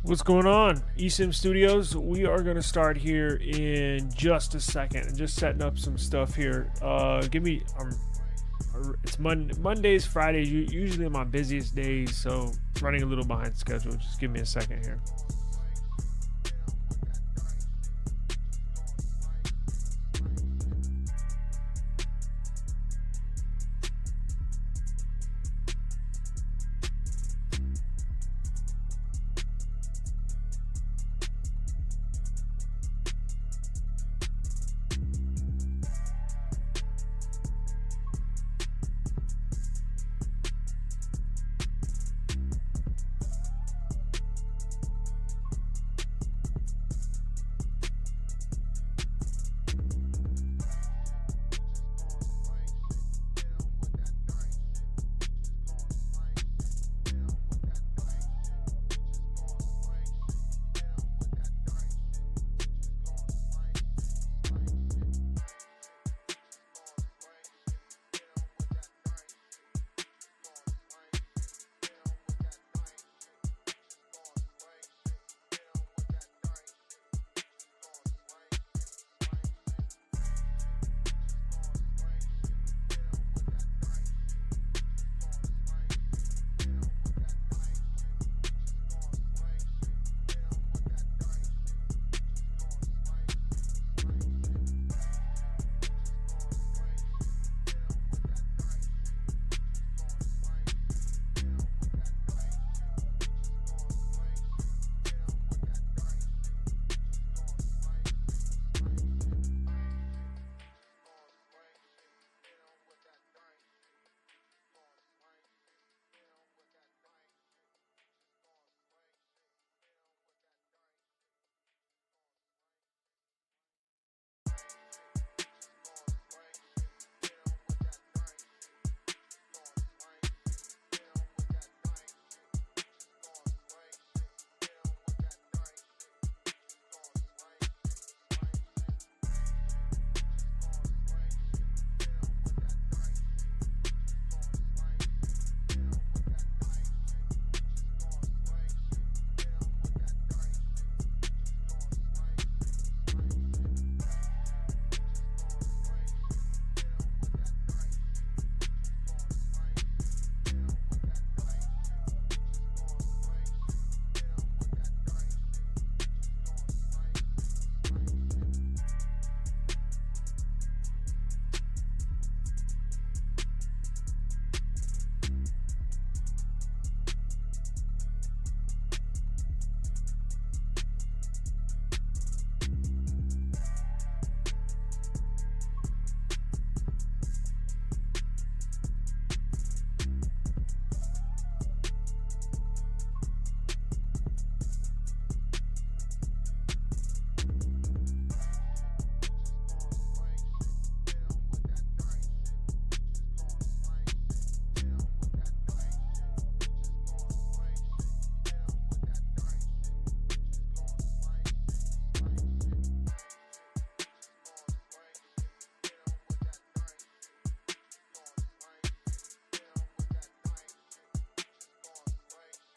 What's going on, eSIMstudios? We are going to start here in just a second and just setting up some stuff here. It's Mondays, Fridays, usually my busiest days, so running a little behind schedule. Just give me a second here.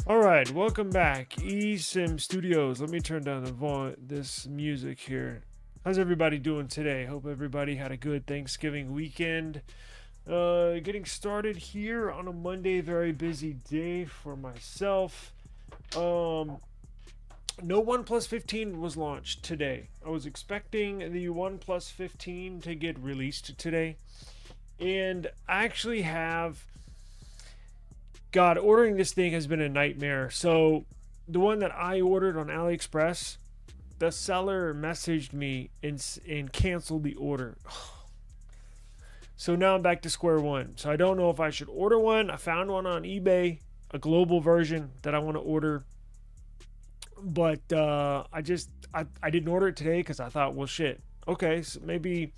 All right, welcome back, eSIMstudios. Let me turn down this music here. How's everybody doing today? Hope everybody had a good Thanksgiving weekend. Getting started here on a Monday, very busy day for myself. No OnePlus 15 was launched today. I was expecting the OnePlus 15 to get released today, and I actually have. God, ordering this thing has been a nightmare. So the one that I ordered on AliExpress, the seller messaged me and canceled the order. So now I'm back to square one. So I don't know if I should order one. I found one on eBay, a global version that I want to order. But I didn't order it today because I thought, well, shit. Okay, so maybe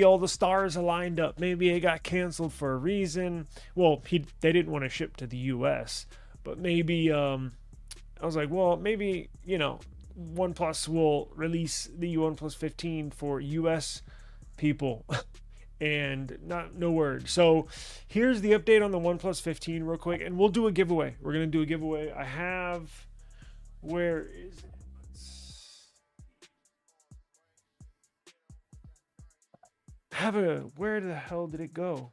all the stars aligned up. Maybe it got canceled for a reason. Well, they didn't want to ship to the US, but maybe I was like, well, maybe OnePlus will release the OnePlus 15 for US people. And no word. So here's the update on the OnePlus 15 real quick, and we'll do a giveaway. We're gonna do a giveaway. I have Where is it? Where the hell did it go?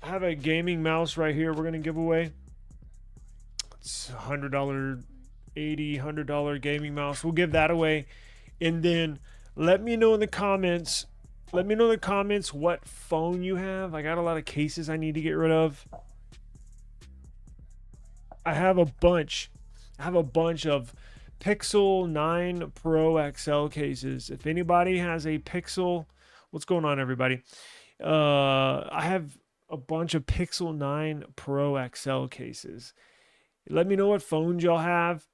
I have a gaming mouse right here we're gonna give away. It's $100, $100 gaming mouse. We'll give that away. And then let me know in the comments. Let me know in the comments what phone you have. I got a lot of cases I need to get rid of. I have a bunch. I have a bunch of Pixel 9 Pro XL cases. If anybody has a Pixel, what's going on, everybody? I have a bunch of Pixel 9 Pro XL cases. Let me know what phones y'all have.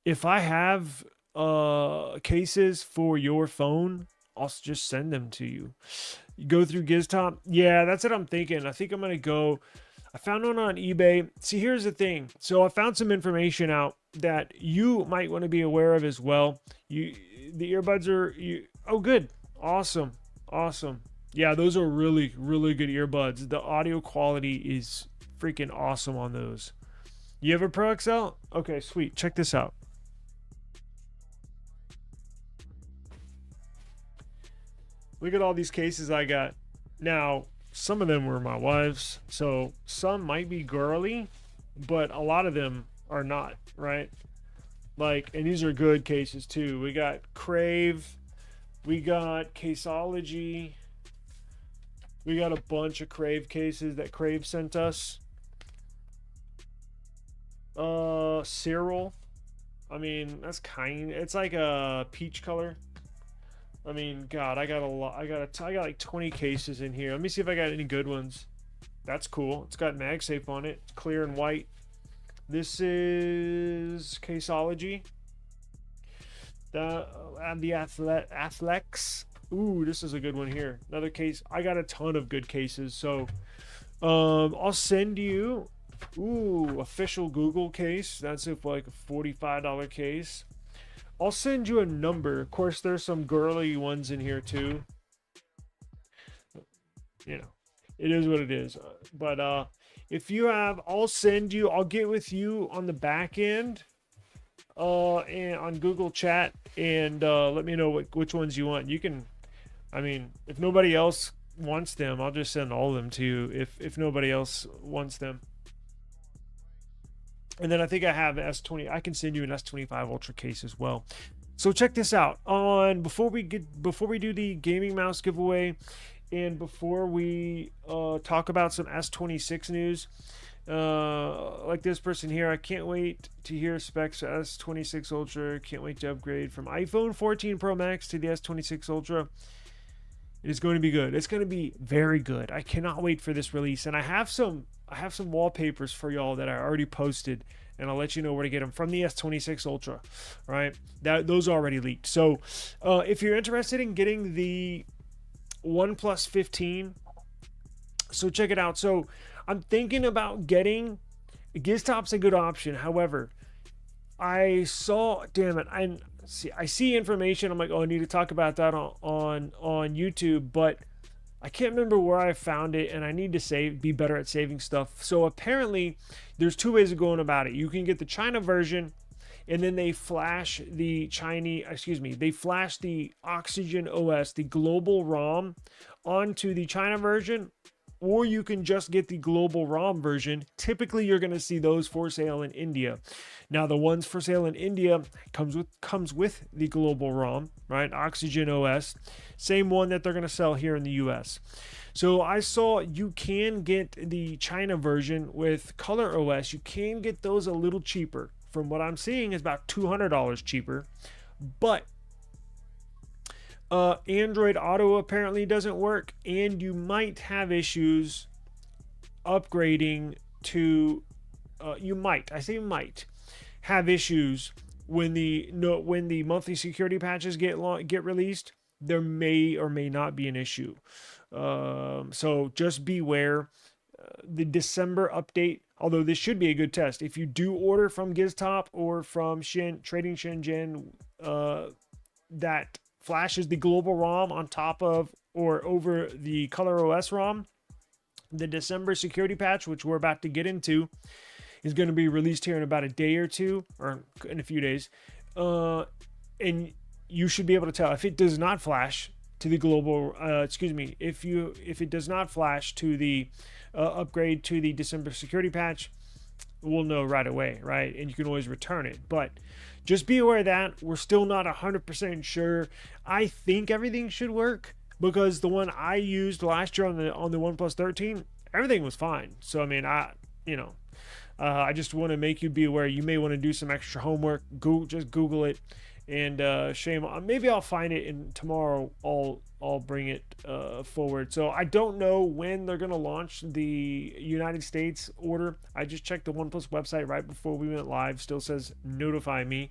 If I have cases for your phone, I'll just send them to you. You go through GizTop. Yeah, that's what I'm thinking. I think I'm gonna go. I found one on eBay. See, here's the thing. So I found some information out that you might want to be aware of as well. The earbuds are oh, good. Awesome. Yeah, those are really, really good earbuds. The audio quality is freaking awesome on those. You have a Pro XL? Okay, sweet. Check this out. Look at all these cases I got. Now, some of them were my wife's, so some might be girly, but a lot of them are not, right? Like, and these are good cases too. We got Crave, we got Caseology, we got a bunch of Crave cases that Crave sent us. Cyril, I mean, that's it's like a peach color. I mean, God, I got a lot. I got like 20 cases in here. Let me see if I got any good ones. That's cool. It's got MagSafe on it. It's clear and white. This is Caseology. The Athlex. Ooh, this is a good one here. Another case. I got a ton of good cases. So, I'll send you. Ooh, official Google case. That's if like a $45 case. I'll send you a number. Of course, there's some girly ones in here too. You know, it is what it is. But if you have, I'll get with you on the back end and on Google Chat and let me know which ones you want. You can, I mean, if nobody else wants them, I'll just send all of them to you if nobody else wants them. And then I think I have S20. I can send you an S25 Ultra case as well. So check this out. Before we do the gaming mouse giveaway, and before we talk about some S26 news, like this person here, I can't wait to hear specs for S26 Ultra. Can't wait to upgrade from iPhone 14 Pro Max to the S26 Ultra. It is going to be good. It's going to be very good. I cannot wait for this release, and I have some wallpapers for y'all that I already posted, and I'll let you know where to get them from the S26 Ultra, right? Those are already leaked. So if you're interested in getting the OnePlus 15, so check it out. So I'm thinking about getting GizTop's a good option. However, I saw, damn it, I see information. I'm like, oh, I need to talk about that on YouTube, but I can't remember where I found it, and I need to be better at saving stuff. So apparently, there's two ways of going about it. You can get the China version, and then they flash the they flash the Oxygen OS, the global ROM, onto the China version, or you can just get the global ROM version. Typically, you're going to see those for sale in India. Now, the ones for sale in India comes with the global ROM, right? Oxygen OS, same one that they're going to sell here in the US. So I saw you can get the China version with Color OS. You can get those a little cheaper. From what I'm seeing, is about $200 cheaper, but Android Auto apparently doesn't work, and you might have issues upgrading to. You might have issues when the monthly security patches get released. There may or may not be an issue. So just beware. The December update, although this should be a good test. If you do order from GizTop or from Trading Shenzhen, that flashes the global ROM on top of or over the Color OS ROM. The December security patch, which we're about to get into, is going to be released here in about a day or two, or in a few days. And you should be able to tell if it does not flash to the global, if it does not flash to the upgrade to the December security patch, we'll know right away, right? And you can always return it. But just be aware that we're still not 100% sure. I think everything should work because the one I used last year on the OnePlus 13, everything was fine. So I mean, I just want to make you be aware. You may want to do some extra homework. Just Google it, and maybe I'll find it, and tomorrow I'll bring it forward. So I don't know when they're gonna launch the United States order. I just checked the OnePlus website right before we went live. Still says notify me,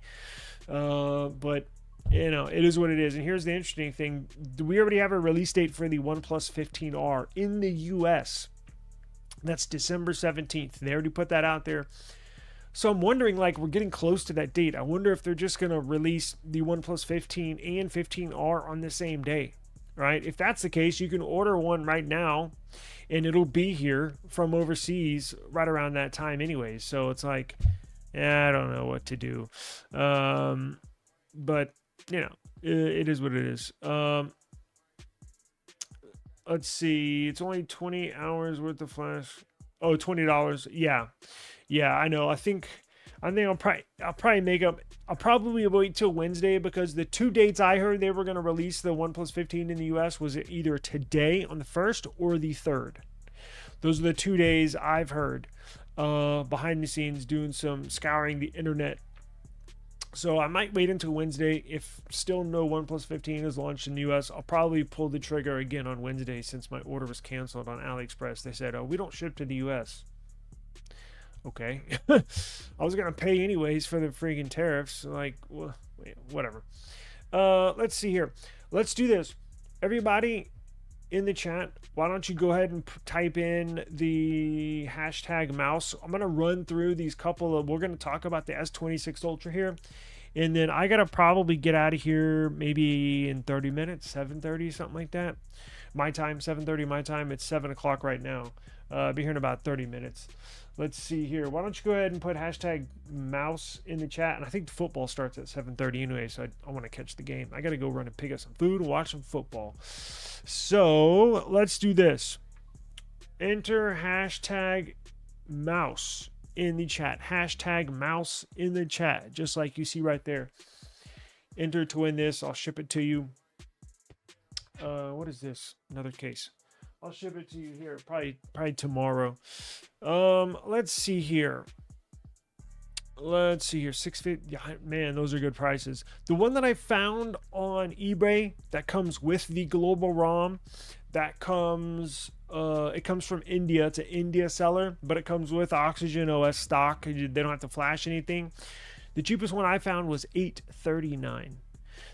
but it is what it is. And here's the interesting thing: we already have a release date for the OnePlus 15R in the US. That's December 17th. They already put that out there. So I'm wondering, like, we're getting close to that date. I wonder if they're just going to release the OnePlus 15 and 15R on the same day, right? If that's the case, you can order one right now, and it'll be here from overseas right around that time anyways. So it's like, I don't know what to do. But, it is what it is. Let's see. It's only 20 hours worth of flash. Oh, $20. Yeah, I know. I think I'll probably make up. I'll probably wait till Wednesday because the two dates I heard they were going to release the OnePlus 15 in the US was either today on the 1st or the 3rd. Those are the 2 days I've heard behind the scenes doing some scouring the internet. So I might wait until Wednesday. If still no OnePlus 15 is launched in the US, I'll probably pull the trigger again on Wednesday since my order was canceled on AliExpress. They said, oh, we don't ship to the US. Okay. I was going to pay anyways for the freaking tariffs. Like, well, whatever. Let's see here. Let's do this. Everybody in the chat, why don't you go ahead and type in the hashtag mouse. I'm going to run through these couple of, we're going to talk about the S26 Ultra here. And then I got to probably get out of here maybe in 30 minutes, 7:30, something like that. My time, 7:30 my time. It's 7 o'clock right now. I'll be here in about 30 minutes. Let's see here. Why don't you go ahead and put hashtag mouse in the chat? And I think the football starts at 7:30 anyway, so I want to catch the game. I got to go run and pick up some food and watch some football. So let's do this. Enter hashtag mouse in the chat. Hashtag mouse in the chat, just like you see right there. Enter to win this. I'll ship it to you. What is this? Another case. I'll ship it to you here probably tomorrow. Let's see here. 650. Yeah, man, those are good prices. The one that I found on eBay that comes with the global ROM, that comes it comes from India. It's an India seller, but it comes with Oxygen OS stock. They don't have to flash anything. The cheapest one I found was $839.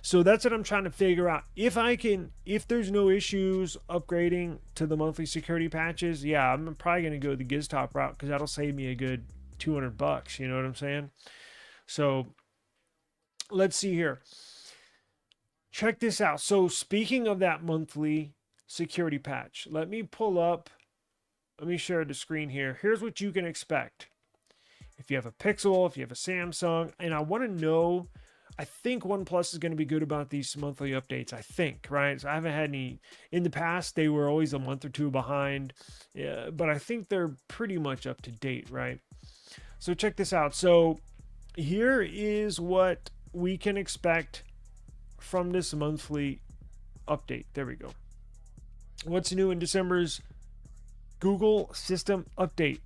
So that's what I'm trying to figure out. If there's no issues upgrading to the monthly security patches, yeah, I'm probably going to go the GizTop route because that'll save me a good $200. You know what I'm saying? So let's see here. Check this out. So speaking of that monthly security patch, let me share the screen here. Here's what you can expect. If you have a Pixel, if you have a Samsung, and I want to know, I think OnePlus is going to be good about these monthly updates. I think, right? So I haven't had any in the past. They were always a month or two behind, but I think they're pretty much up to date, right? So check this out. So here is what we can expect from this monthly update. There we go. What's new in December's Google system update?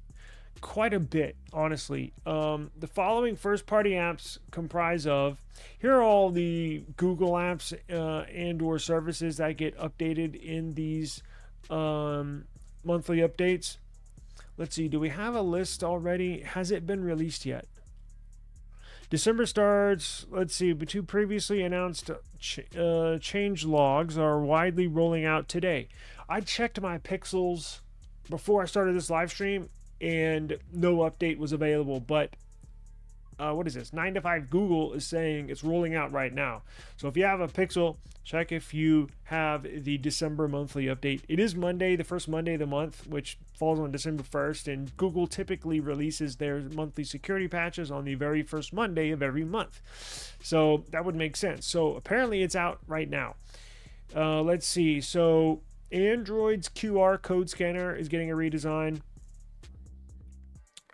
Quite a bit, honestly. The following first-party apps comprise of, here are all the Google apps and or services that get updated in these monthly updates. Let's see, do we have a list already? Has it been released yet? December starts, let's see, but two previously announced change logs are widely rolling out today. I checked my Pixels before I started this live stream, and no update was available, but what is this, 9 to 5 Google is saying it's rolling out right now. So if you have a Pixel, check if you have the December monthly update. It is Monday, the first Monday of the month, which falls on December 1st, and Google typically releases their monthly security patches on the very first Monday of every month. So that would make sense. So apparently it's out right now. Let's see. So Android's QR code scanner is getting a redesign.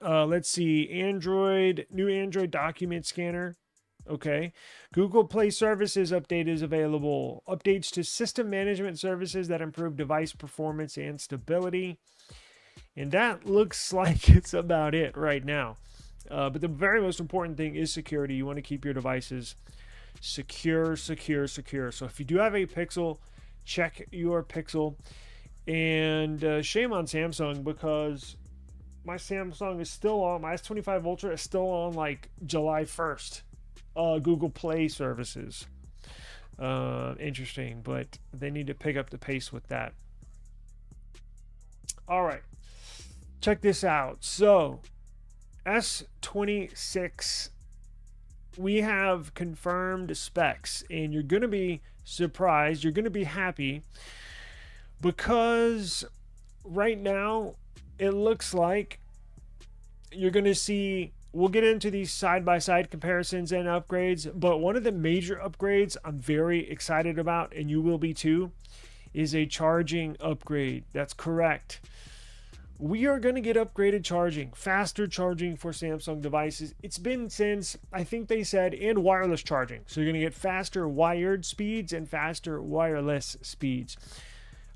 Let's see, new Android document scanner. Okay. Google Play Services update is available. Updates to system management services that improve device performance and stability. And that looks like it's about it right now. But the very most important thing is security. You want to keep your devices secure. So if you do have a Pixel, check your Pixel. And shame on Samsung, because my Samsung is still on, my S25 Ultra is still on like July 1st. Google Play services. Interesting, but they need to pick up the pace with that. All right, check this out. So S26, we have confirmed specs, and you're going to be surprised. You're going to be happy, because right now it looks like you're going to see, we'll get into these side-by-side comparisons and upgrades, but one of the major upgrades I'm very excited about, and you will be too, is a charging upgrade. That's correct. We are going to get upgraded charging, faster charging for Samsung devices. It's been since, I think they said, and wireless charging. So you're going to get faster wired speeds and faster wireless speeds.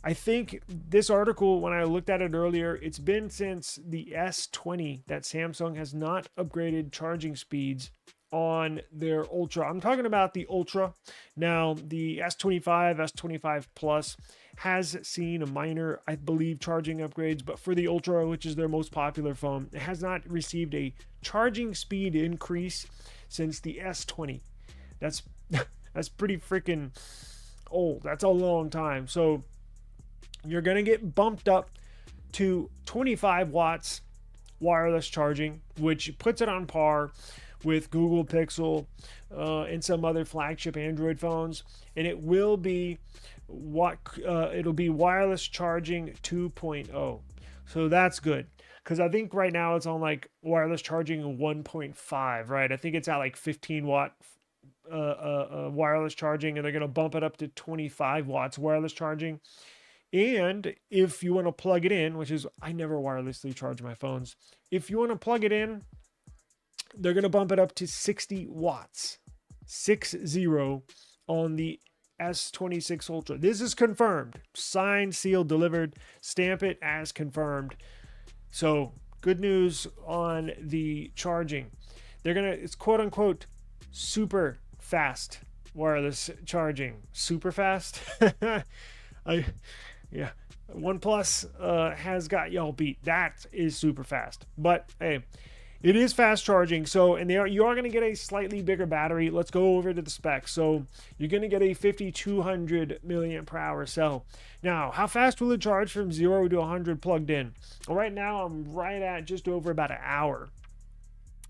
I think this article, when I looked at it earlier, it's been since the S20 that Samsung has not upgraded charging speeds on their Ultra. I'm talking about the Ultra. Now, the S25, S25 Plus has seen a minor, I believe, charging upgrades, but for the Ultra, which is their most popular phone, it has not received a charging speed increase since the S20. That's pretty freaking old. That's a long time. So you're going to get bumped up to 25 watts wireless charging, which puts it on par with Google Pixel and some other flagship Android phones. And it will be it'll be wireless charging 2.0. So that's good, because I think right now it's on like wireless charging 1.5, right? I think it's at like 15 watt wireless charging, and they're going to bump it up to 25 watts wireless charging. And if you want to plug it in, which is, I never wirelessly charge my phones. If you want to plug it in, they're going to bump it up to 60 watts, 60, on the S26 Ultra. This is confirmed, signed, sealed, delivered. Stamp it as confirmed. So good news on the charging. It's quote unquote super fast wireless charging. Super fast. Yeah, OnePlus has got y'all beat. That is super fast. But hey, it is fast charging. So, and you are going to get a slightly bigger battery. Let's go over to the specs. So you're going to get a 5200 milliamp per hour cell. Now, how fast will it charge from 0 to 100 plugged in? Well, right now I'm right at just over about an hour.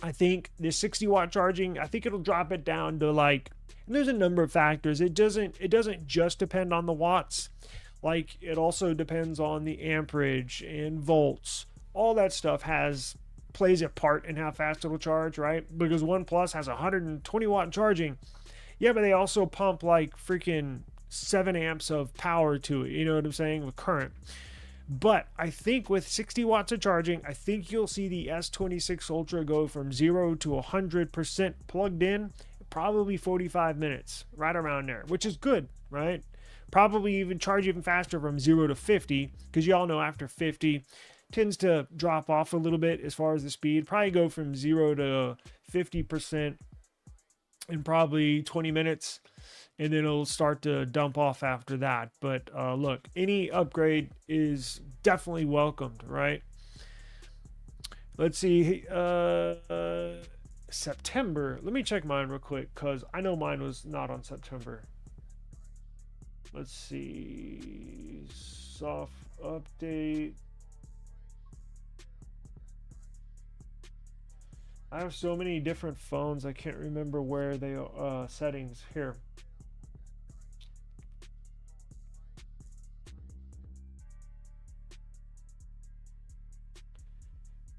I think the 60 watt charging, I think it'll drop it down to like, and there's a number of factors. It doesn't just depend on the watts. Like, it also depends on the amperage and volts. All that stuff plays a part in how fast it'll charge, right? Because OnePlus has 120 watt charging. Yeah, but they also pump like freaking 7 amps of power to it. You know what I'm saying? With current. But I think with 60 watts of charging, I think you'll see the S26 Ultra go from 0 to 100% plugged in, probably 45 minutes, right around there, which is good, right? Probably even charge even faster from 0 to 50, because y'all know after 50 tends to drop off a little bit as far as the speed. Probably go from 0 to 50% in probably 20 minutes, and then it'll start to dump off after that. But look, any upgrade is definitely welcomed, right? Let's see, September. Let me check mine real quick, because I know mine was not on September. Let's see, soft update. I have so many different phones, I can't remember where they settings here.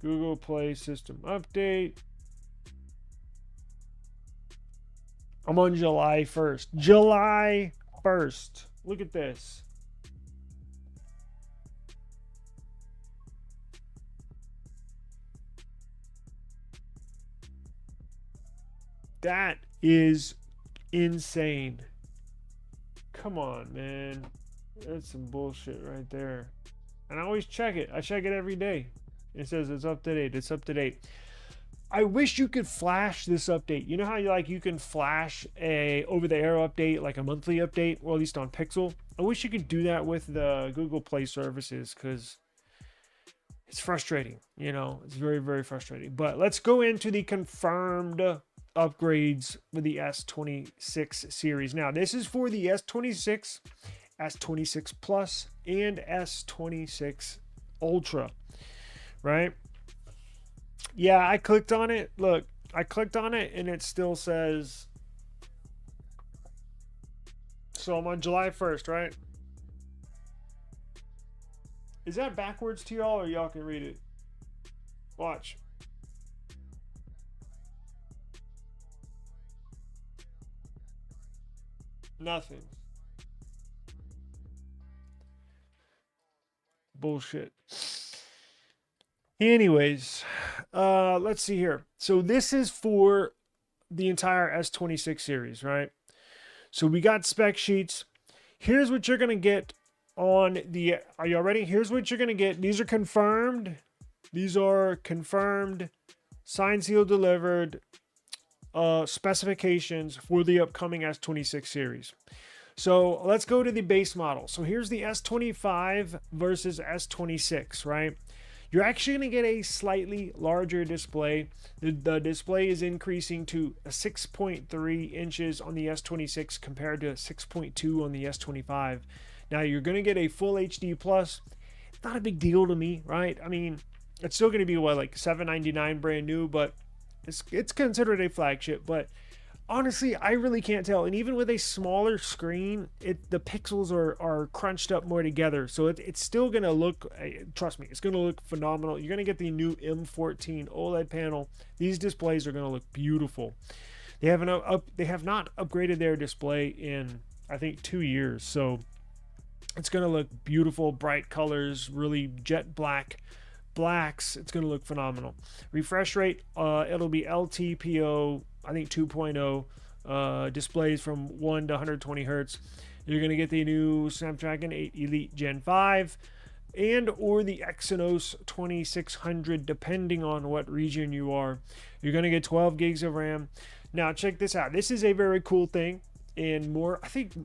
Google Play system update. I'm on July 1st. July 1st. Look at this. That is insane. Come on, man. That's some bullshit right there. And I always check it. I check it every day. It says it's up to date. It's up to date. I wish you could flash this update. You know how you can flash a over-the-air update, like a monthly update, or at least on Pixel. I wish you could do that with the Google Play services, because it's frustrating. You know, it's very, very frustrating. But let's go into the confirmed upgrades for the S26 series. Now, this is for the S26, S26 Plus, and S26 Ultra, right? Yeah, I clicked on it. Look, I clicked on it and it still says, so I'm on July 1st, right? Is that backwards to y'all, or y'all can read it? Watch. Nothing. Bullshit. Anyways, let's see here. So this is for the entire S26 series, right? So we got spec sheets. Here's what you're going to get on the, are y'all ready? Here's what you're going to get. These are confirmed. These are confirmed, signed, sealed, delivered specifications for the upcoming S26 series. So let's go to the base model. So here's the S25 versus S26, right? You're actually going to get a slightly larger display. The display is increasing to a 6.3 inches on the S26 compared to 6.2 on the S25. Now you're going to get a full HD plus. It's not a big deal to me, right? I mean, it's still going to be what, like $799 brand new, but it's considered a flagship. But honestly, I really can't tell. And even with a smaller screen, the pixels are crunched up more together. So it's still going to look, trust me, it's going to look phenomenal. You're going to get the new M14 OLED panel. These displays are going to look beautiful. They have not upgraded their display in, I think, 2 years. So it's going to look beautiful, bright colors, really jet blacks. It's going to look phenomenal. Refresh rate, it'll be LTPO, I think 2.0, displays from 1 to 120 hertz. You're going to get the new Snapdragon 8 Elite Gen 5 and or the Exynos 2600, depending on what region you are. You're going to get 12 gigs of RAM. Now check this out. This is a very cool thing, and more, I think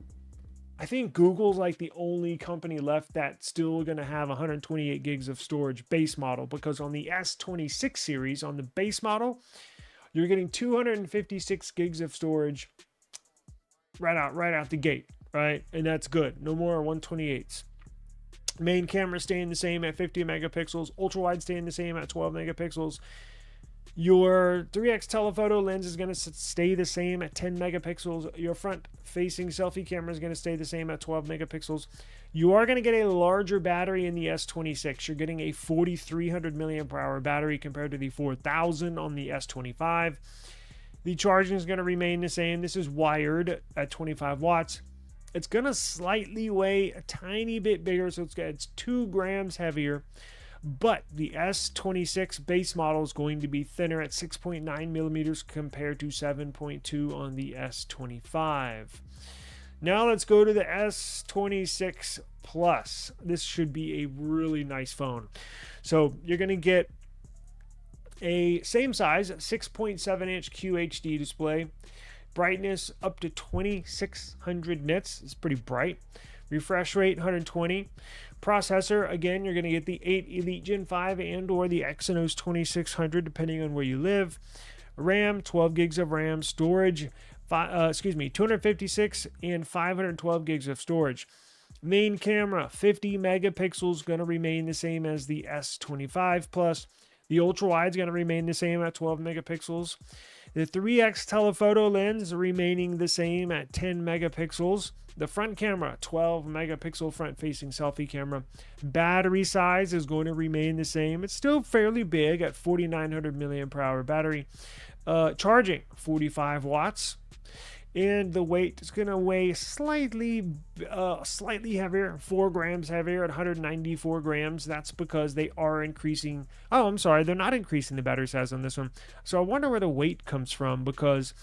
Google's like the only company left that's still going to have 128 gigs of storage base model, because on the S26 series, on the base model, you're getting 256 gigs of storage right out the gate, right? And that's good. No more 128s. Main camera staying the same at 50 megapixels. Ultra wide staying the same at 12 megapixels. Your 3x telephoto lens is going to stay the same at 10 megapixels. Your front facing selfie camera is going to stay the same at 12 megapixels. You are going to get a larger battery in the S26. You're getting a 4,300 milliamp hour battery compared to the 4,000 on the S25. The charging is going to remain the same. This is wired at 25 watts. It's going to slightly weigh a tiny bit bigger, so it's 2 grams heavier. But the S26 base model is going to be thinner at 6.9 millimeters compared to 7.2 on the S25. Now let's go to the S26 Plus. This should be a really nice phone. So you're going to get a same size 6.7 inch QHD display. Brightness up to 2600 nits. It's pretty bright. Refresh rate 120. Processor, again, you're going to get the 8 Elite Gen 5 and or the Exynos 2600 depending on where you live. RAM, 12 gigs of RAM. Storage, 256 and 512 gigs of storage. Main camera, 50 megapixels, going to remain the same as the S25 Plus. The ultra wide is going to remain the same at 12 megapixels. The 3x telephoto lens is remaining the same at 10 megapixels. The front camera, 12 megapixel front facing selfie camera. Battery size is going to remain the same. It's still fairly big at 4,900 milliamp per hour battery. Charging, 45 watts. And the weight is going to weigh slightly heavier, 4 grams heavier at 194 grams. That's because they are increasing. Oh, I'm sorry, they're not increasing the battery size on this one. So I wonder where the weight comes from, because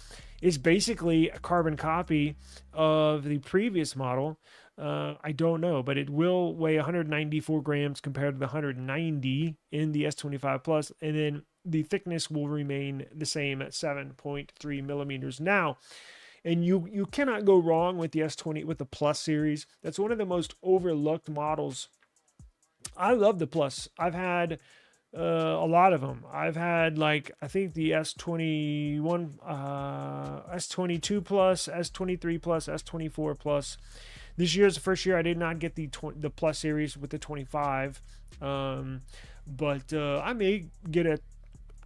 it's basically a carbon copy of the previous model. I don't know, but it will weigh 194 grams compared to the 190 in the S25 Plus, and then the thickness will remain the same at 7.3 millimeters. Now, and you cannot go wrong with the S20 with the Plus series. That's one of the most overlooked models. I love the Plus. I've had a lot of them. I've had, like, I think the S21, S22 Plus, S23 Plus, S24 Plus. This year is the first year I did not get the Plus series with the 25. But I may get it.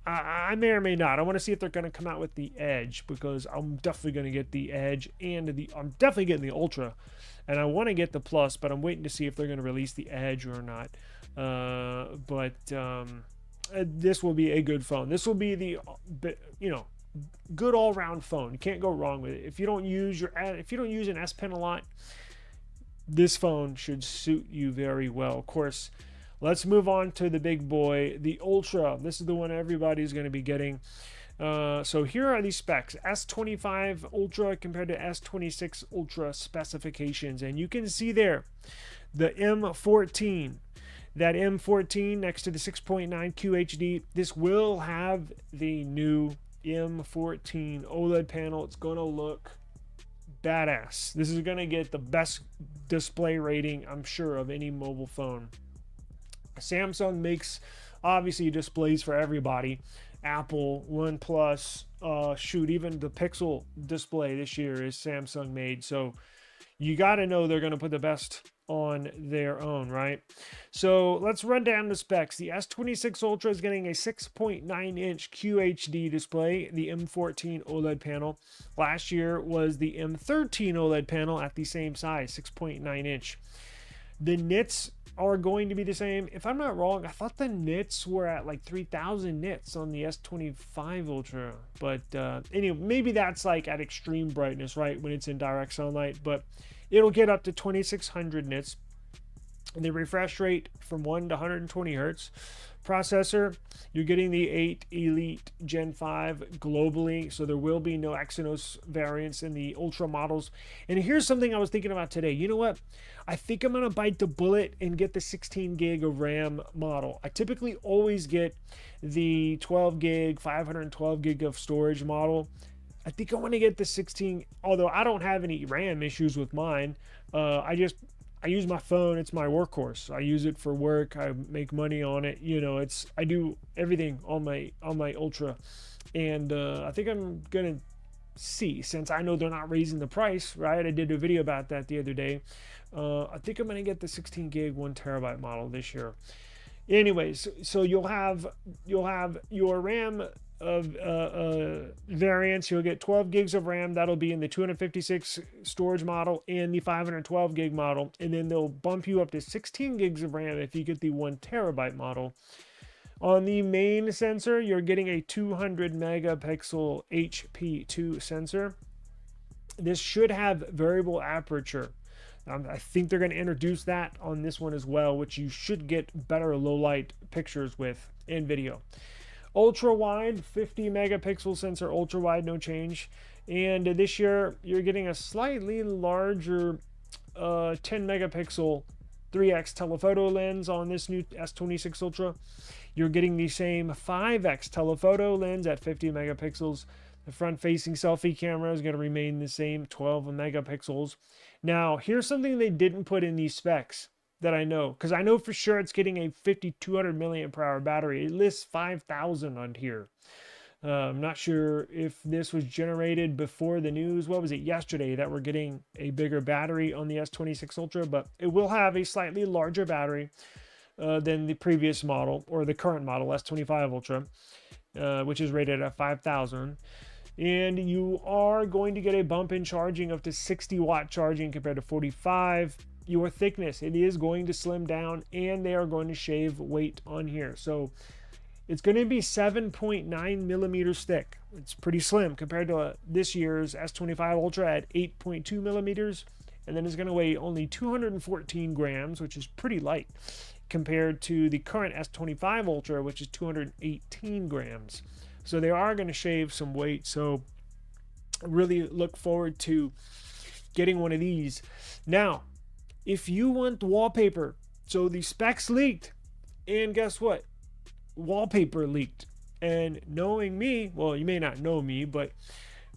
I may or may not. I want to see if they're going to come out with the Edge, because I'm definitely going to get the Edge, and I'm definitely getting the Ultra, and I want to get the Plus, but I'm waiting to see if they're going to release the Edge or not. This will be a good phone. This will be the, good all-round phone. You can't go wrong with it. If you don't use an S Pen a lot, this phone should suit you very well. Of course, let's move on to the big boy, the Ultra. This is the one everybody's going to be getting. So here are the specs. S25 Ultra compared to S26 Ultra specifications. And you can see there the M14. That M14 next to the 6.9 QHD. This will have the new M14 OLED panel. It's going to look badass. This is going to get the best display rating, I'm sure, of any mobile phone. Samsung makes, obviously, displays for everybody. Apple, OnePlus, even the Pixel display this year is Samsung made. So you got to know they're going to put the best on their own, right? So let's run down the specs. The S26 Ultra is getting a 6.9 inch QHD display, the M14 OLED panel. Last year was the M13 OLED panel at the same size, 6.9 inch. The nits are going to be the same. If I'm not wrong, I thought the nits were at like 3,000 nits on the S25 Ultra. But anyway, maybe that's like at extreme brightness, right, when it's in direct sunlight. But it'll get up to 2,600 nits. And the refresh rate from 1 to 120 hertz. Processor, you're getting the 8 Elite Gen 5 globally, so there will be no Exynos variants in the Ultra models. And here's something I was thinking about today. You know what? I think I'm going to bite the bullet and get the 16 gig of RAM model. I typically always get the 12 gig, 512 gig of storage model. I think I want to get the 16, although I don't have any RAM issues with mine. I use my phone. It's my workhorse. I use it for work. I make money on it. I do everything on my Ultra, and I think I'm gonna see, since I know they're not raising the price, right? I did a video about that the other day. I think I'm gonna get the 16 gig 1 terabyte model this year. Anyways, so you'll have your RAM of variants. You'll get 12 gigs of RAM. That'll be in the 256 storage model and the 512 gig model, and then they'll bump you up to 16 gigs of RAM if you get the 1 terabyte model. On the main sensor, you're getting a 200 megapixel HP2 sensor. This should have variable aperture. I think they're going to introduce that on this one as well, which you should get better low light pictures with in video. Ultra wide, 50 megapixel sensor, ultra wide, no change. And this year, you're getting a slightly larger 10 megapixel 3x telephoto lens on this new S26 Ultra. You're getting the same 5x telephoto lens at 50 megapixels. The front-facing selfie camera is going to remain the same, 12 megapixels. Now, here's something they didn't put in these specs that I know, because I know for sure it's getting a 5,200 milliamp per hour battery. It lists 5,000 on here. I'm not sure if this was generated before the news. What was it, yesterday, that we're getting a bigger battery on the S26 Ultra, but it will have a slightly larger battery. than the previous model, or the current model, S25 Ultra, which is rated at 5,000. And you are going to get a bump in charging up to 60-watt charging compared to 45. Your thickness, it is going to slim down, and they are going to shave weight on here. So it's going to be 7.9 millimeters thick. It's pretty slim compared to this year's S25 Ultra at 8.2 millimeters. And then it's going to weigh only 214 grams, which is pretty light compared to the current S25 Ultra, which is 218 grams. So they are going to shave some weight. So really look forward to getting one of these. Now, if you want wallpaper, so the specs leaked, and guess what? Wallpaper leaked. And knowing me, well, you may not know me, but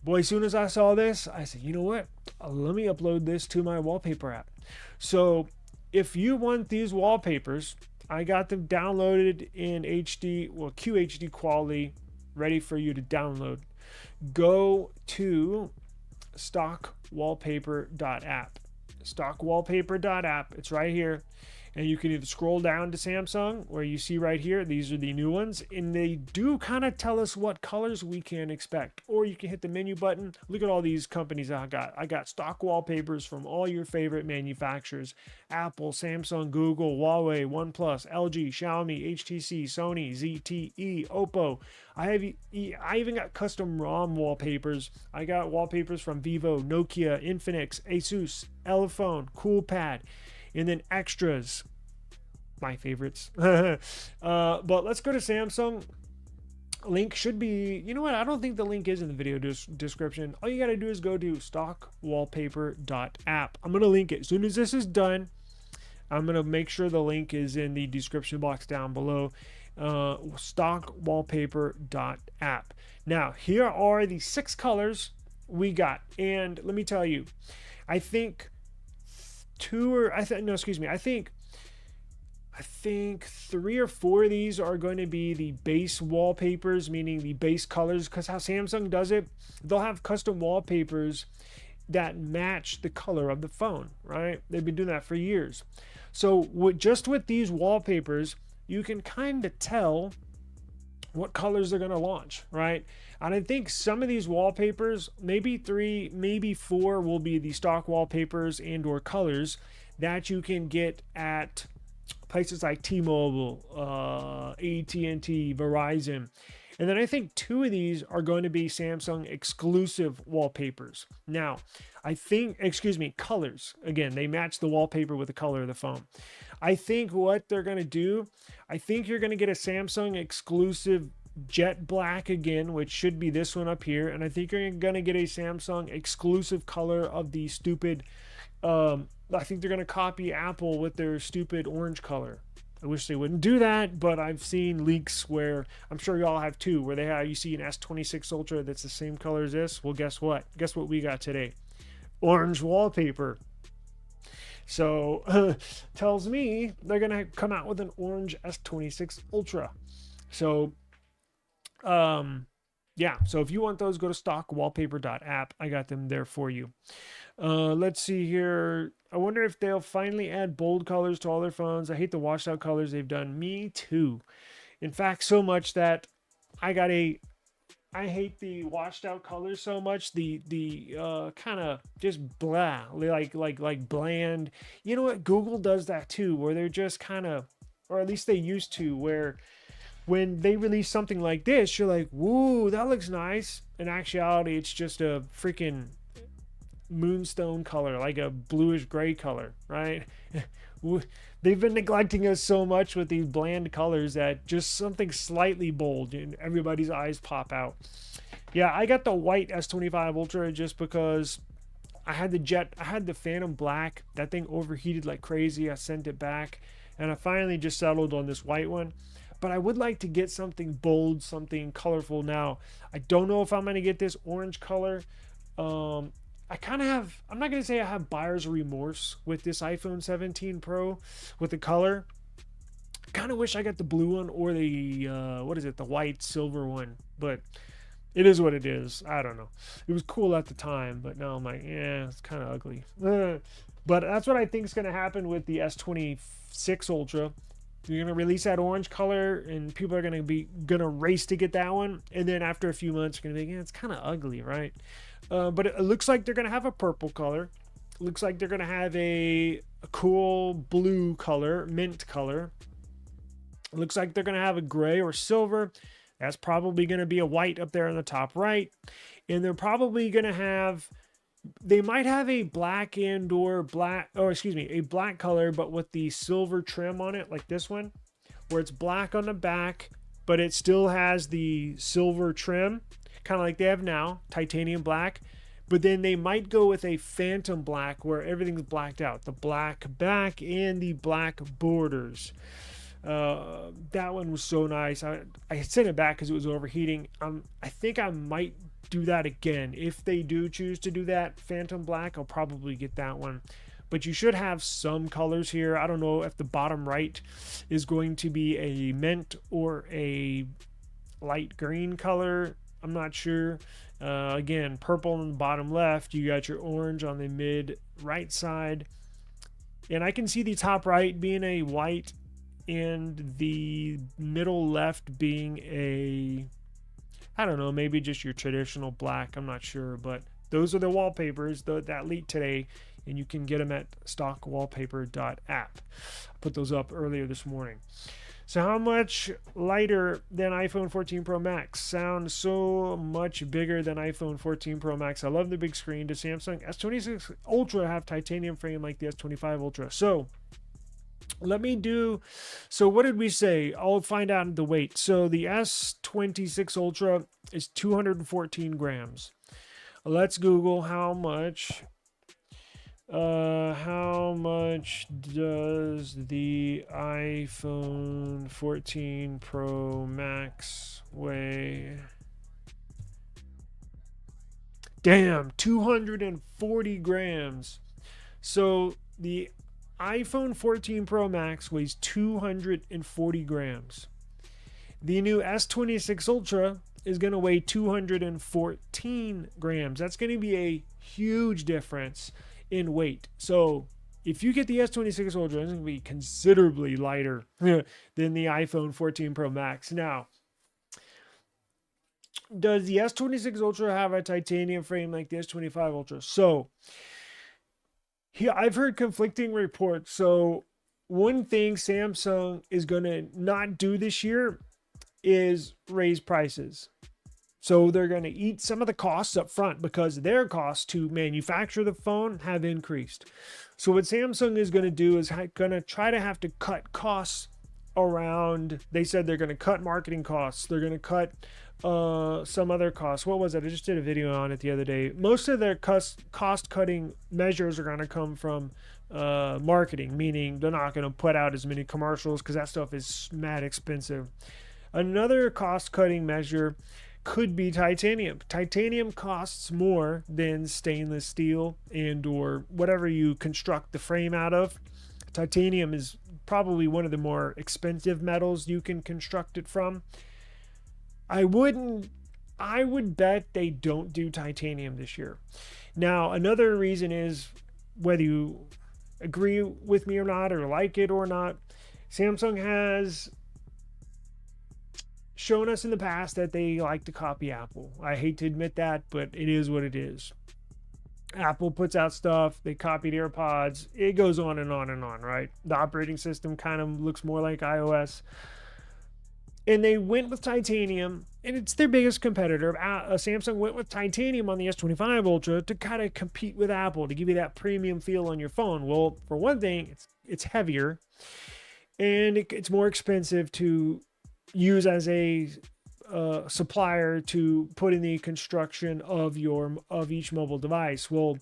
boy, as soon as I saw this, I said, you know what? Let me upload this to my Wallpaper app. So if you want these wallpapers, I got them downloaded in HD, well, QHD quality, ready for you to download. Go to stockwallpaper.app. Stockwallpaper.app. It's right here. And you can either scroll down to Samsung, where you see right here, these are the new ones, and they do kind of tell us what colors we can expect. Or you can hit the menu button. Look at all these companies I got. I got stock wallpapers from all your favorite manufacturers: Apple, Samsung, Google, Huawei, OnePlus, LG, Xiaomi, HTC, Sony, ZTE, Oppo. I even got custom ROM wallpapers. I got wallpapers from Vivo, Nokia, Infinix, Asus, Elephone, Coolpad, and then extras, my favorites. But let's go to Samsung. Link should be, you know what? I don't think the link is in the video description. All you got to do is go to stockwallpaper.app. I'm going to link it. As soon as this is done, I'm going to make sure the link is in the description box down below. Stockwallpaper.app. Now, here are the 6 colors we got. And let me tell you, I think I think 3 or 4 of these are going to be the base wallpapers, meaning the base colors, because how Samsung does it, they'll have custom wallpapers that match the color of the phone, right? They've been doing that for years. So just with these wallpapers, you can kind of tell what colors they're going to launch, right? And I think some of these wallpapers, maybe 3, maybe 4, will be the stock wallpapers and or colors that you can get at places like T-Mobile, AT&T, Verizon. And then I think 2 of these are going to be Samsung exclusive wallpapers. Now, I think, colors. Again, they match the wallpaper with the color of the phone. I think what they're going to do, I think you're going to get a Samsung exclusive jet black again, which should be this one up here. And I think you're going to get a Samsung exclusive color of the stupid, I think they're going to copy Apple with their stupid orange color. I wish they wouldn't do that, but I've seen leaks where, I'm sure y'all have too, where you see an S26 Ultra that's the same color as this. Well, guess what? Guess what we got today? Orange wallpaper. So tells me they're going to come out with an orange S26 Ultra. So yeah, so if you want those, go to stockwallpaper.app. I got them there for you. Let's see here. I wonder if they'll finally add bold colors to all their phones. I hate the washed out colors they've done. Me too. In fact, so much that I hate the washed out colors so much. The kind of just blah, like bland. You know what? Google does that too, where they're just kind of, or at least they used to, where when they release something like this, you're like, woo, that looks nice. In actuality, it's just a freaking moonstone color, like a bluish gray color, right? They've been neglecting us so much with these bland colors that just something slightly bold and everybody's eyes pop out. Yeah, I got the white S25 Ultra just because I had the Phantom Black. That thing overheated like crazy. I sent it back and I finally just settled on this white one. But I would like to get something bold, something colorful. Now, I don't know if I'm going to get this orange color. I kind of have, I'm not going to say I have buyer's remorse with this iPhone 17 Pro with the color. I kind of wish I got the blue one or the, the white silver one. But it is what it is. I don't know. It was cool at the time, but now I'm like, yeah, it's kind of ugly. But that's what I think is going to happen with the S26 Ultra. You're gonna release that orange color, and people are gonna race to get that one. And then after a few months, you're gonna be, yeah, it's kind of ugly, right? But it looks like they're gonna have a purple color. It looks like they're gonna have a cool blue color, mint color. It looks like they're gonna have a gray or silver. That's probably gonna be a white up there in the top right. And they're probably gonna have, they might have a black and or black, or excuse me, a black color, but with the silver trim on it, like this one, where it's black on the back, but it still has the silver trim, kind of like they have now, titanium black. But then they might go with a phantom black where everything's blacked out, the black back and the black borders. That one was so nice. I sent it back because it was overheating. I think I might do that again. If they do choose to do that phantom black, I'll probably get that one. But you should have some colors here. I don't know if the bottom right is going to be a mint or a light green color. I'm not sure. Again, purple on the bottom left. You got your orange on the mid right side. And I can see the top right being a white and the middle left being a, I don't know, maybe just your traditional black. I'm not sure. But those are the wallpapers that leaked today. And you can get them at stockwallpaper.app. I put those up earlier this morning. So how much lighter than iPhone 14 Pro Max? Sounds so much bigger than iPhone 14 Pro Max. I love the big screen. Does Samsung S26 Ultra have titanium frame like the S25 Ultra? So let me do, so what did we say? I'll find out the weight. So the S26 Ultra is 214 grams. Let's Google how much does the iPhone 14 Pro Max weigh? Damn, 240 grams. So the iPhone 14 Pro Max weighs 240 grams. The new S26 Ultra is going to weigh 214 grams. That's going to be a huge difference in weight. So if you get the S26 Ultra, it's going to be considerably lighter than the iPhone 14 Pro Max. Now, does the S26 Ultra have a titanium frame like the S25 Ultra? So here, I've heard conflicting reports. So one thing Samsung is going to not do this year is raise prices. So they're going to eat some of the costs up front because their costs to manufacture the phone have increased. So what Samsung is going to do is going to try to have to cut costs around. They said they're going to cut marketing costs. They're going to cut some other costs. What was it? I just did a video on it the other day. Most of their cost cutting measures are going to come from marketing, meaning they're not going to put out as many commercials because that stuff is mad expensive. Another cost cutting measure could be titanium. Titanium costs more than stainless steel and or whatever you construct the frame out of. Titanium is probably one of the more expensive metals you can construct it from. I would bet they don't do titanium this year. Now, another reason is whether you agree with me or not, or like it or not, Samsung has shown us in the past that they like to copy Apple. I hate to admit that, but it is what it is. Apple puts out stuff, they copied AirPods, it goes on and on and on, right? The operating system kind of looks more like iOS. And they went with titanium, and it's their biggest competitor. Samsung went with titanium on the S25 Ultra to kind of compete with Apple, to give you that premium feel on your phone. Well, for one thing, it's heavier, and it's more expensive to use as a supplier to put in the construction of each mobile device. Well,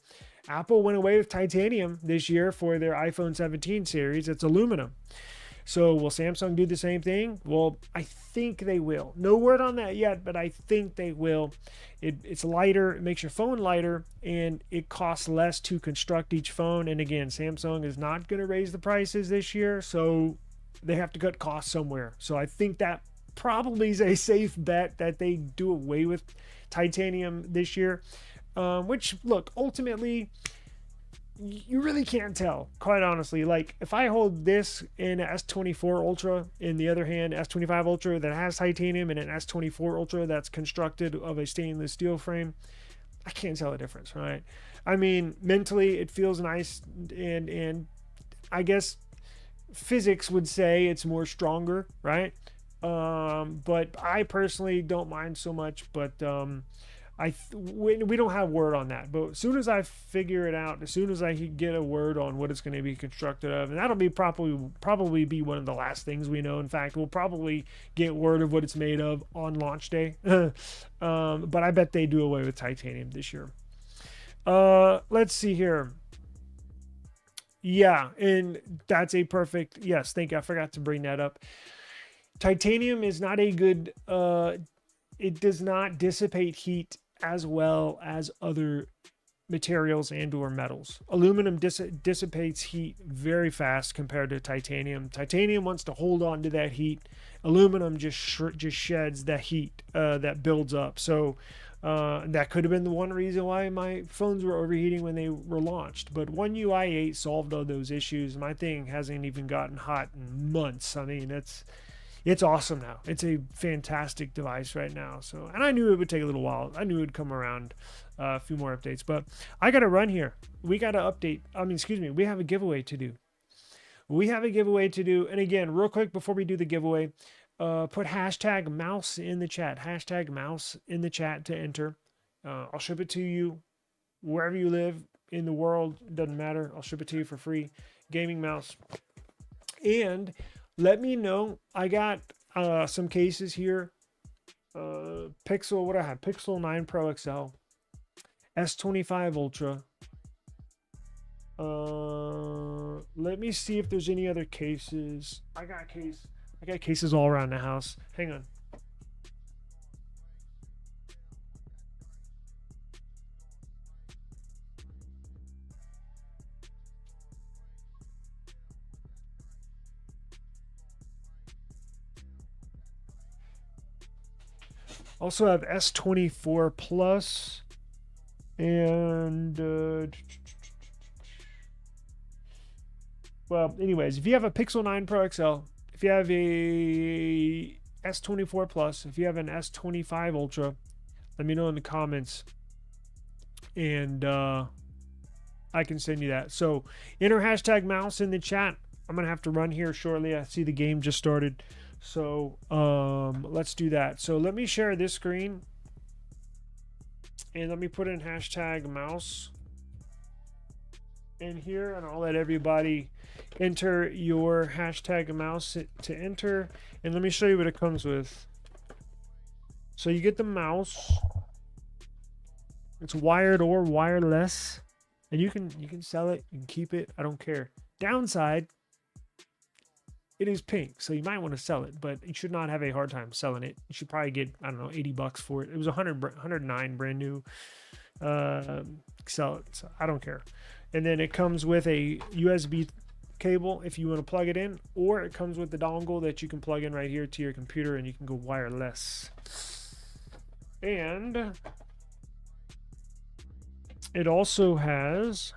Apple went away with titanium this year for their iPhone 17 series. It's aluminum. So will Samsung do the same thing? Well, I think they will. No word on that yet, but I think they will. It's lighter, it makes your phone lighter, and it costs less to construct each phone. And again, Samsung is not going to raise the prices this year, so they have to cut costs somewhere. So I think that probably is a safe bet that they do away with titanium this year. Which, look, ultimately, you really can't tell, quite honestly. Like if I hold this in S24 Ultra, in the other hand, S25 Ultra that has titanium, and an S24 Ultra that's constructed of a stainless steel frame, I can't tell the difference, right? I mean, mentally it feels nice, and I guess physics would say it's more stronger, right? But I personally don't mind so much. But we don't have word on that. But as soon as I figure it out, as soon as I get a word on what it's going to be constructed of, and that'll be probably be one of the last things we know. In fact, we'll probably get word of what it's made of on launch day. But I bet they do away with titanium this year. Let's see here. Yeah, and that's a perfect, yes, thank you. I forgot to bring that up. Titanium is not a good, it does not dissipate heat as well as other materials and or metals. Aluminum dissipates heat very fast compared to titanium. Titanium wants to hold on to that heat. Aluminum just sheds that heat that builds up. So that could have been the one reason why my phones were overheating when they were launched. But One UI 8 solved all those issues. My thing hasn't even gotten hot in months. I mean, it's awesome now. It's a fantastic device right now. So, and I knew it would take a little while. I knew it would come around, a few more updates. But I got to run here. We got to update. I mean, excuse me. We have a giveaway to do. And again, real quick before we do the giveaway, put hashtag mouse in the chat. Hashtag mouse in the chat to enter. I'll ship it to you wherever you live in the world. Doesn't matter. I'll ship it to you for free. Gaming mouse. And let me know. I got some cases here. Pixel, what I have? Pixel 9 Pro XL, S25 Ultra. Let me see if there's any other cases. I got cases all around the house. Hang on. Also have S24 Plus and well, anyways, if you have a Pixel 9 Pro XL, if you have a S24 Plus, if you have an S25 Ultra, let me know in the comments, and I can send you that. So enter hashtag mouse in the chat. I'm gonna have to run here shortly. I see the game just started. So let's do that. So let me share this screen and let me put in hashtag mouse in here, and I'll let everybody enter your hashtag mouse to enter. And let me show you what it comes with. So you get the mouse. It's wired or wireless, and you can sell it, you can keep it, I don't care. Downside, it is pink, so you might want to sell it, but you should not have a hard time selling it. You should probably get, I don't know, 80 bucks for it. It was 109 brand new. Sell it, so I don't care. And then it comes with a USB cable if you want to plug it in, or it comes with the dongle that you can plug in right here to your computer, and you can go wireless. And it also has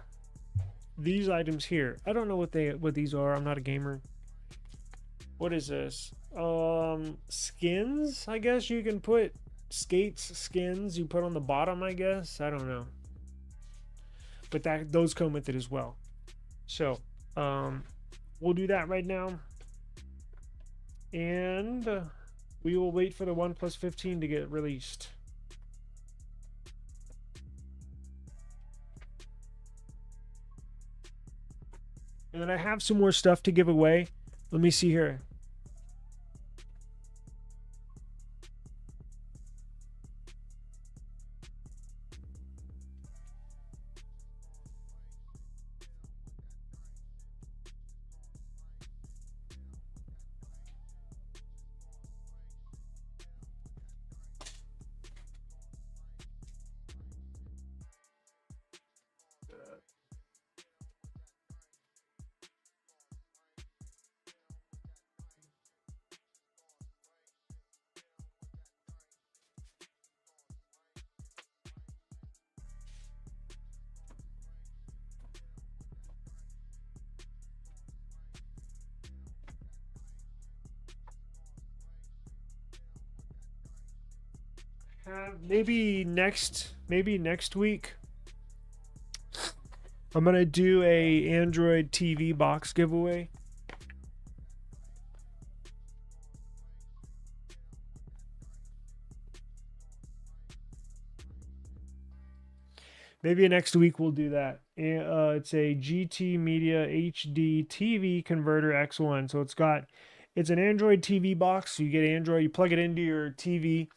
these items here. I don't know what these are. I'm not a gamer. What is this? Skins, I guess you can put skins you put on the bottom, I guess. I don't know. But those come with it as well. So we'll do that right now. And we will wait for the OnePlus 15 to get released. And then I have some more stuff to give away. Let me see here. have maybe next week. I'm gonna do a Android TV box giveaway. Maybe next week we'll do that. It's a GT Media HD TV converter X1. So it's an Android TV box. So you get Android, you plug it into your TV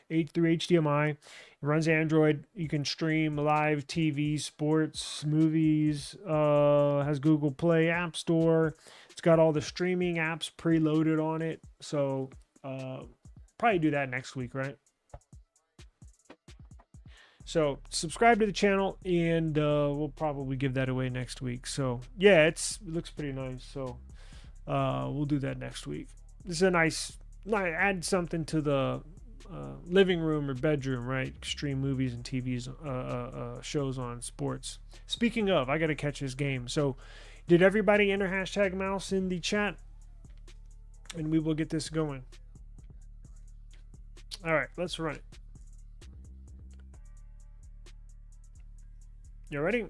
through HDMI. It runs Android. You can stream live TV, sports, movies. Has Google Play, App Store. It's got all the streaming apps preloaded on it. So probably do that next week, right? So subscribe to the channel, and we'll probably give that away next week. So yeah, it looks pretty nice. So we'll do that next week. This is a nice, add something to the living room or bedroom, right? Stream movies and TVs, shows on sports. Speaking of, I got to catch this game. So did everybody enter hashtag mouse in the chat? And we will get this going. All right, let's run it. You ready?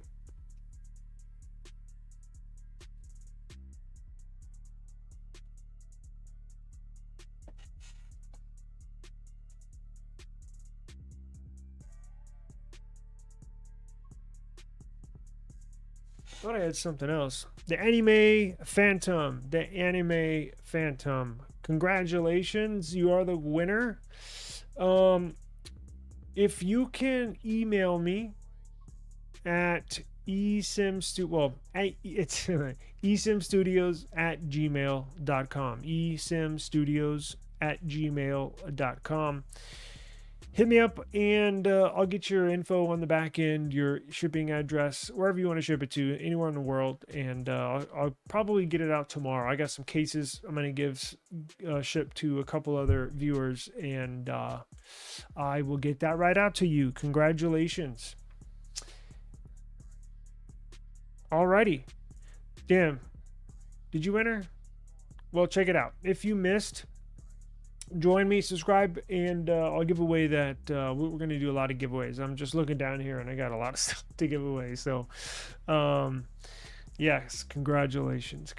Thought I had something else. The anime Phantom. Congratulations, you are the winner. If you can email me at eSIMstudios, it's eSIMstudios at gmail.com. eSIMstudios at gmail.com. Hit me up, and I'll get your info on the back end, your shipping address, wherever you want to ship it to, anywhere in the world, and I'll probably get it out tomorrow. I got some cases I'm going to give ship to a couple other viewers, and I will get that right out to you. Congratulations. Alrighty. Damn. Did you enter? Well, check it out. If you missed, join me, subscribe, and I'll give away that. We're going to do a lot of giveaways. I'm just looking down here, and I got a lot of stuff to give away. So, yes, congratulations.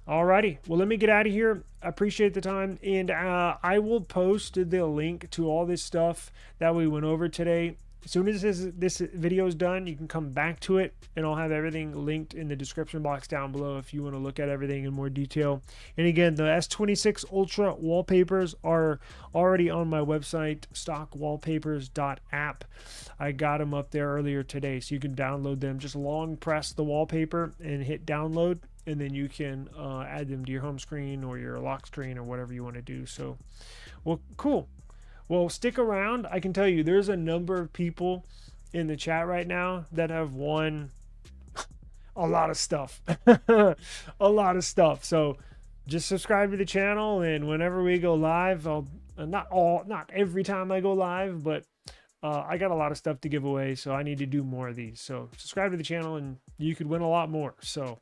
Alrighty. Well, let me get out of here. I appreciate the time, and I will post the link to all this stuff that we went over today. As soon as this video is done, you can come back to it, and I'll have everything linked in the description box down below if you want to look at everything in more detail. And again, the S26 Ultra wallpapers are already on my website, stockwallpapers.app. I got them up there earlier today, so you can download them. Just long press the wallpaper and hit download, and then you can add them to your home screen or your lock screen or whatever you want to do. So, well, cool. Well, stick around. I can tell you there's a number of people in the chat right now that have won a lot of stuff. A lot of stuff. So just subscribe to the channel, and whenever we go live, I'll not every time I go live, but I got a lot of stuff to give away, so I need to do more of these. So subscribe to the channel and you could win a lot more. So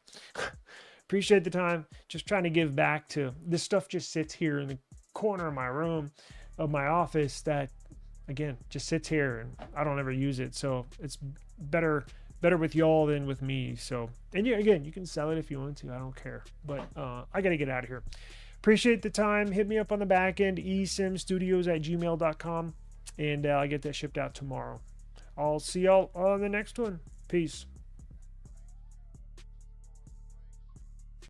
appreciate the time. Just trying to give back to this stuff. Just sits here in the corner of my room, of my office, that again just sits here and I don't ever use it, so it's better with y'all than with me. So, and yeah, again, you can sell it if you want to, I don't care, but I gotta get out of here. Appreciate the time. Hit me up on the back end, eSIMstudios at gmail.com, and I'll get that shipped out tomorrow. I'll see y'all on the next one. Peace.